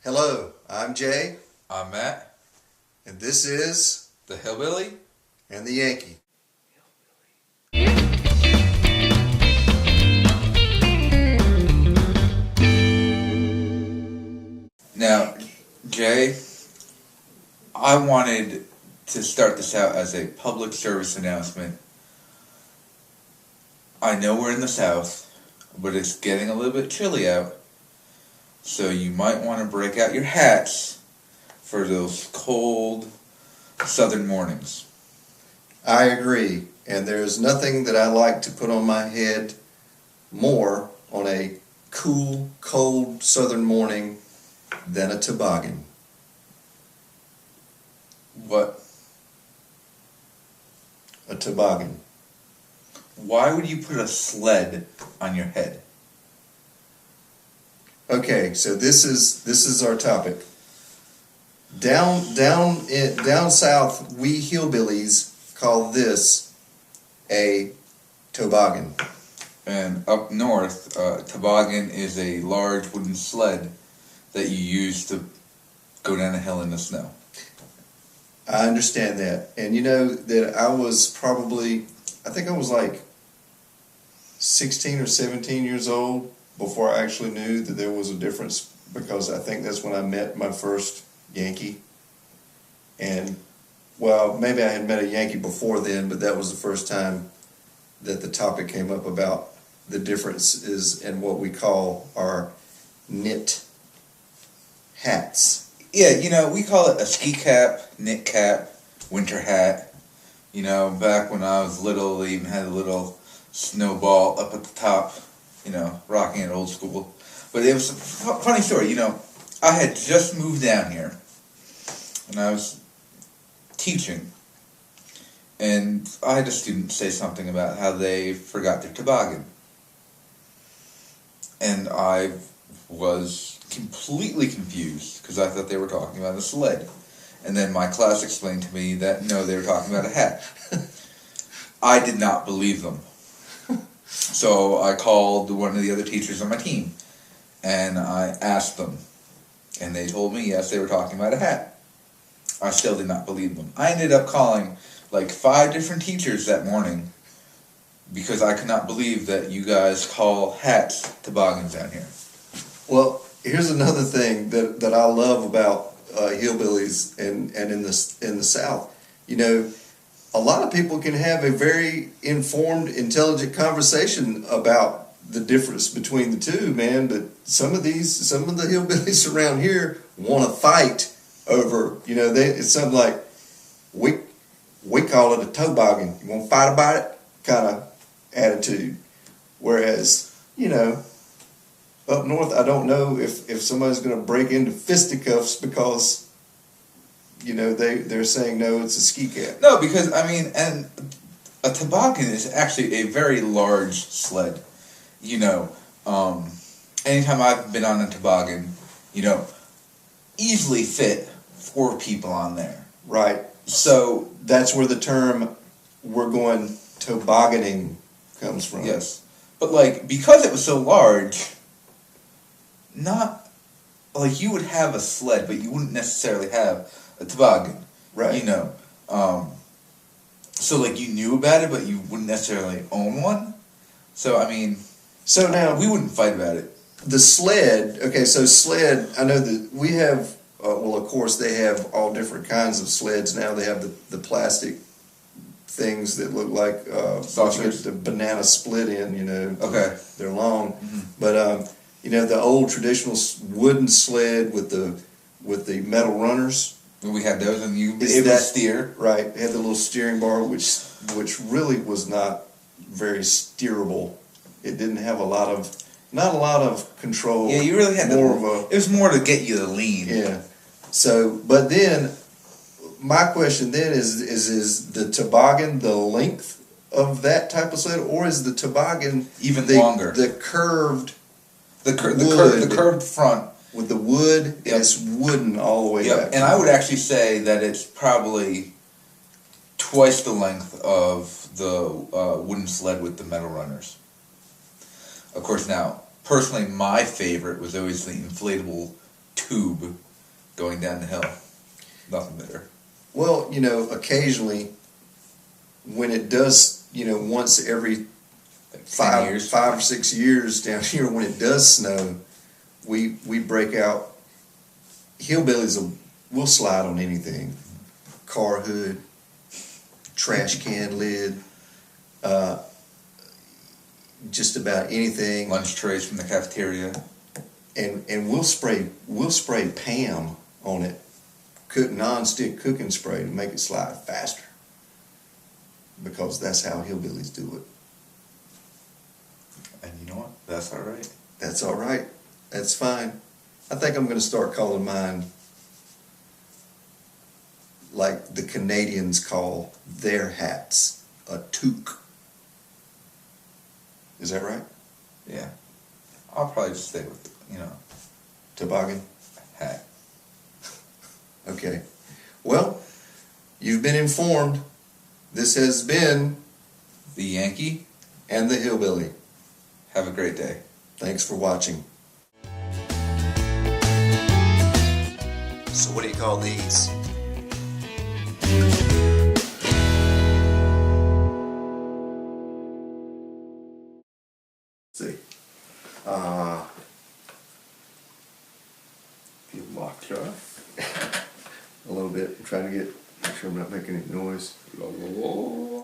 Hello, I'm Jay, I'm Matt, and this is the Hillbilly. and the Yankee. Now, Jay, I wanted to start this out as a public service announcement. I know we're in the South, but it's getting a little bit chilly out, so you might want to break out your hats for those cold southern mornings. I agree, and there's nothing that I like to put on my head more on a cool, cold southern morning than a toboggan. What? A toboggan. Why would you put a sled on your head? Okay, so this is our topic. Down south, we hillbillies call this a toboggan. And up north, toboggan is a large wooden sled that you use to go down a hill in the snow. I understand that. And you know that I think I was like 16 or 17 years old before I actually knew that there was a difference, because I think that's when I met my first Yankee. And, well, maybe I had met a Yankee before then, but that was the first time that the topic came up about the differences in what we call our knit hats. Yeah, we call it a ski cap, knit cap, winter hat. Back when I was little, they even had a little snowball up at the top, rocking it old school. But it was a funny story. I had just moved down here, and I was teaching, and I had a student say something about how they forgot their toboggan. And I was completely confused because I thought they were talking about a sled. And then my class explained to me that no, they were talking about a hat. I did not believe them. So I called one of the other teachers on my team and I asked them. And they told me yes, they were talking about a hat. I still did not believe them. I ended up calling like 5 different teachers that morning because I could not believe that you guys call hats toboggans down here. Well, here's another thing that I love about hillbillies and in the South. A lot of people can have a very informed, intelligent conversation about the difference between the two, man. But some of the hillbillies around here want to fight over. It's something like we call it a toboggan. You want to fight about it, kind of attitude. Whereas up north, I don't know if somebody's going to break into fisticuffs because, they're saying, no, it's a ski cap. No, because, and a toboggan is actually a very large sled. Anytime I've been on a toboggan, easily fit 4 people on there. Right. So that's where the term we're going tobogganing comes from. Yes. But, because it was so large, not like you would have a sled, but you wouldn't necessarily have a toboggan, right? So you knew about it, but you wouldn't necessarily own one. So so now we wouldn't fight about it. The sled, okay. So sled, I know that we have. Well, of course, they have all different kinds of sleds now. They have the plastic things that look like the banana split in. Okay, they're long, mm-hmm. But the old traditional wooden sled with the metal runners. We had those, and you able to steer. Right, it had the little steering bar, which really was not very steerable. It didn't have not a lot of control. Yeah, you really had it was more to get you to lean. Yeah. So, but then my question then is the toboggan the length of that type of sled, or is the toboggan even longer? The curved. The curved front with the wood, yep. And it's wooden all the way back. And I would actually say that it's probably twice the length of the wooden sled with the metal runners. Of course, now, personally, my favorite was always the inflatable tube going down the hill. Nothing there. Well, occasionally, when it does, once every Like 10 years. 5 or 6 years down here, when it does snow, we break out. Hillbillies will slide on anything, car hood, trash can lid, just about anything. Lunch trays from the cafeteria. And we'll spray Pam on it, non-stick cooking spray to make it slide faster, because that's how hillbillies do it. And you know what? That's all right. That's all right. That's fine. I think I'm going to start calling mine like the Canadians call their hats, a toque. Is that right? Yeah. I'll probably just stay with, Toboggan? hat. Okay. Well, you've been informed. This has been The Yankee. and the Hillbilly. Have a great day. Thanks for watching. So what do you call these? See. You mock her. A little bit. I'm trying to make sure I'm not making any noise. La, la, la.